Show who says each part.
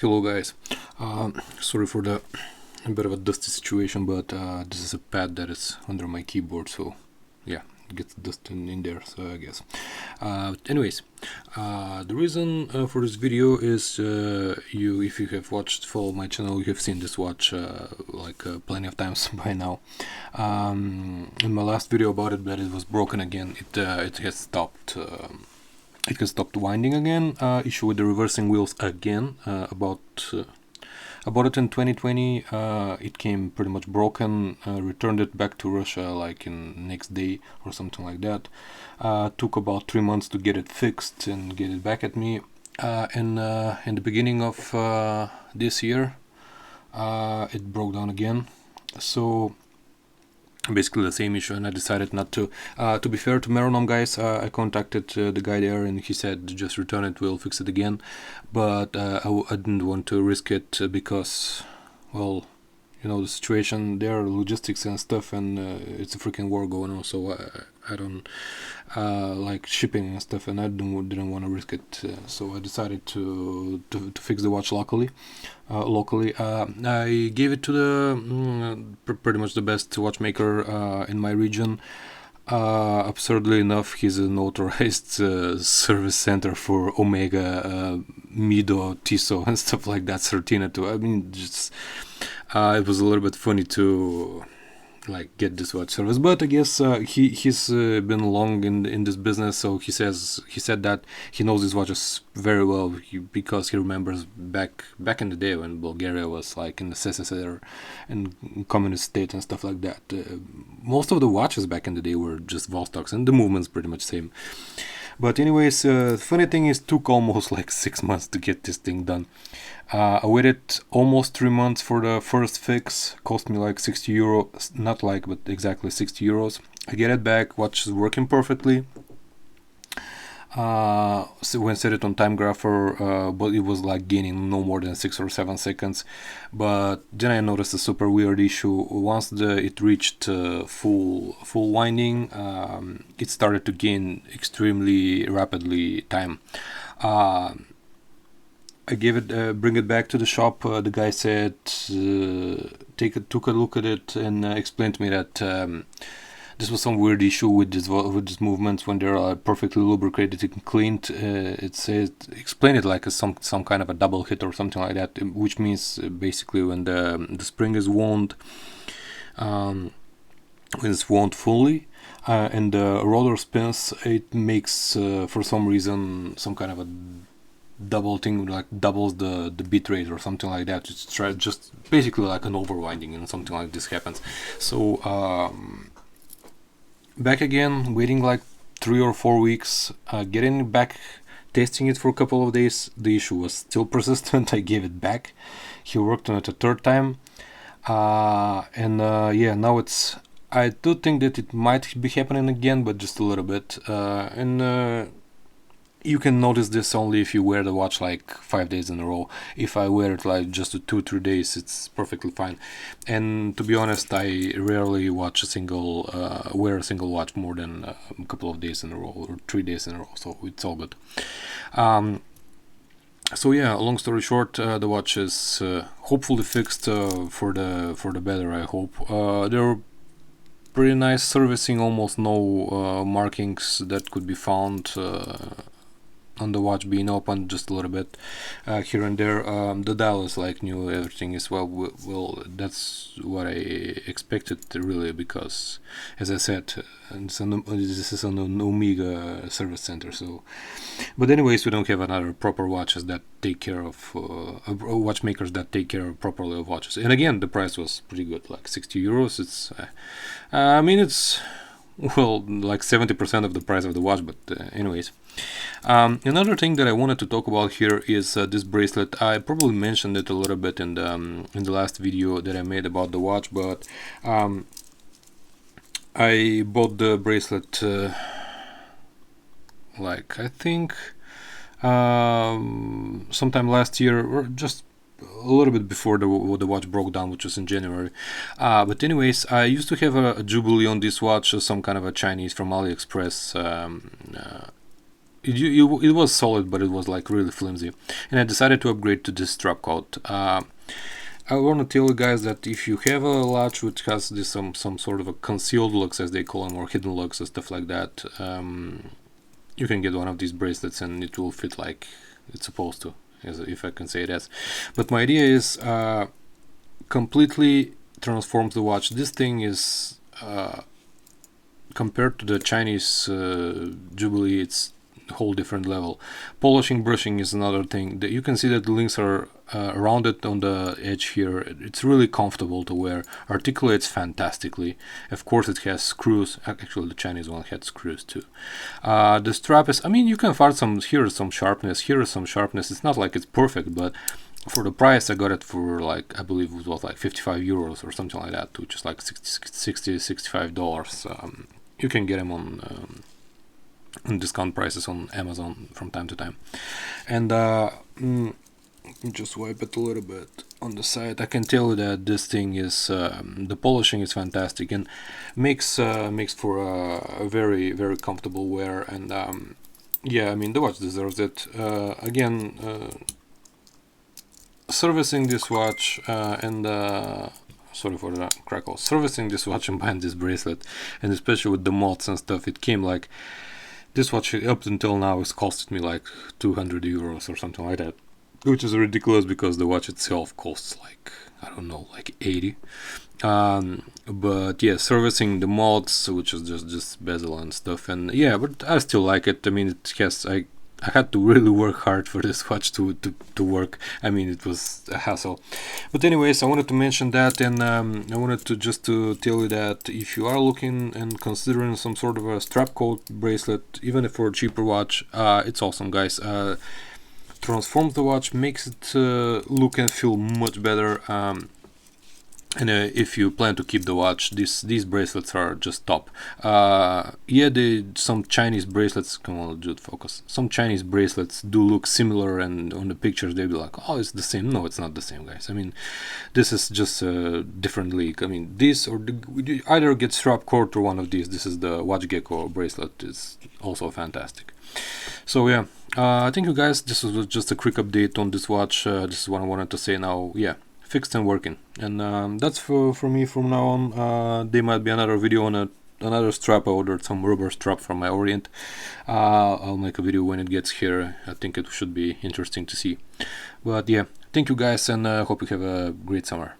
Speaker 1: Hello guys, sorry for the a bit of a dusty situation, but this is a pad that is under my keyboard, so yeah, it gets dust in there, so I guess. Anyways, the reason for this video is if you have followed my channel, you have seen this watch plenty of times by now. In my last video about it, that it was broken again, it has stopped. It has stopped winding again. Issue with the reversing wheels again. About it in 2020, it came pretty much broken. Returned it back to Russia like in next day or something like that. Took about 3 months to get it fixed and get it back at me. In the beginning of this year, it broke down again. So basically the same issue, and I decided not to. To be fair to Meronom guys, I contacted the guy there and he said just return it, we'll fix it again, but I didn't want to risk it because, well, you know the situation there, logistics and stuff, and it's a freaking war going on, so I don't like shipping and stuff, and I didn't want to risk it, so I decided to fix the watch locally. I gave it to the pretty much the best watchmaker in my region. Absurdly enough, he's an authorized service center for Omega, Mido, Tissot and stuff like that, Certina too. I mean, just it was a little bit funny to like get this watch service, but I guess he's been long in this business, so he said that he knows these watches very well because he remembers back in the day when Bulgaria was like in the SSSR and communist state and stuff like that. Most of the watches back in the day were just Vostoks, and the movement's pretty much same. But anyways, funny thing is, took almost like 6 months to get this thing done. I waited almost 3 months for the first fix. Cost me like 60 euro, not like, but exactly 60 euros. I get it back, watch is working perfectly. So when set it on time grapher, but it was like gaining no more than 6 or 7 seconds. But then I noticed a super weird issue. Once it reached full winding, it started to gain extremely rapidly time. I gave it, bring it back to the shop. The guy said, took a look at it and explained to me that this was some weird issue with these movements when they're perfectly lubricated and cleaned. It says, explain it like some kind of a double hit or something like that, which means basically when the spring is wound, when it's wound fully, and the roller spins, it makes for some reason some kind of a double thing, like doubles the bit rate or something like that. It's just basically like an overwinding, and something like this happens. So back again, waiting like 3 or 4 weeks, getting it back, testing it for a couple of days. The issue was still persistent. I gave it back. He worked on it a third time, and yeah, now it's, I do think that it might be happening again, but just a little bit, and you can notice this only if you wear the watch like 5 days in a row. If I wear it like just 2-3 days, it's perfectly fine. And to be honest, I rarely watch wear a single watch more than a couple of days in a row or 3 days in a row, so it's all good. So yeah, long story short, the watch is hopefully fixed for the better, I hope. There pretty nice servicing, almost no markings that could be found on the watch being open, just a little bit here and there. The dial is like new, everything is well, that's what I expected really, because as I said, this is an Omega service center. So, but anyways, we don't have another proper watches that take care of watchmakers that take care properly of watches. And again, the price was pretty good, like 60 euros. It's I mean, it's, well, like 70% of the price of the watch, but anyways. Another thing that I wanted to talk about here is this bracelet. I probably mentioned it a little bit in the last video that I made about the watch, but I bought the bracelet like, I think sometime last year, or just a little bit before the watch broke down, which was in January. But anyways, I used to have a Jubilee on this watch, some kind of a Chinese from AliExpress. it was solid, but it was like really flimsy, and I decided to upgrade to this Strapcode. I want to tell you guys that if you have a watch which has this some sort of a concealed looks, as they call them, or hidden looks and stuff like that, you can get one of these bracelets and it will fit like it's supposed to, if I can say that. But my idea is completely transforms the watch. This thing is compared to the Chinese Jubilee, it's a whole different level. Polishing, brushing is another thing. You can see that the links are rounded on the edge here. It's really comfortable to wear, articulates fantastically. Of course it has screws. Actually the Chinese one had screws too. The strap is, I mean, you can find some, here is some sharpness, here is some sharpness. It's not like it's perfect, but for the price I got it for like, I believe it was like 55 euros or something like that, which is like $65. You can get them on discount prices on Amazon from time to time. And just wipe it a little bit on the side. I can tell you that this thing is the polishing is fantastic and makes for a very, very comfortable wear. And yeah, I mean, the watch deserves it. Again, servicing this watch and sorry for the crackle, servicing this watch and buying this bracelet, and especially with the mods and stuff, it came like, this watch up until now has costed me like 200 euros or something like that, which is ridiculous because the watch itself costs like, I don't know, like 80. But yeah, servicing the mods, which is just bezel and stuff, and yeah, but I still like it. I mean, it has, I had to really work hard for this watch to work. I mean, it was a hassle. But anyways, I wanted to mention that, and I wanted to just to tell you that if you are looking and considering some sort of a Strapcode bracelet, even if for a cheaper watch, it's awesome, guys. Transforms the watch, makes it look and feel much better. And if you plan to keep the watch, these bracelets are just top. Yeah, some Chinese bracelets, come on, dude, focus. Some Chinese bracelets do look similar, and on the pictures they'll be like, oh, it's the same. No, it's not the same, guys. I mean, this is just a different league. I mean, this or either get Strapcode or one of these. This is the Watch Gecko bracelet. It's also fantastic. So yeah, thank you guys. This was just a quick update on this watch. This is what I wanted to say now. Yeah, fixed and working, and that's for me from now on. There might be another video on another strap. I ordered some rubber strap from my Orient. I'll make a video when it gets here. I think it should be interesting to see. But yeah, thank you guys, and hope you have a great summer.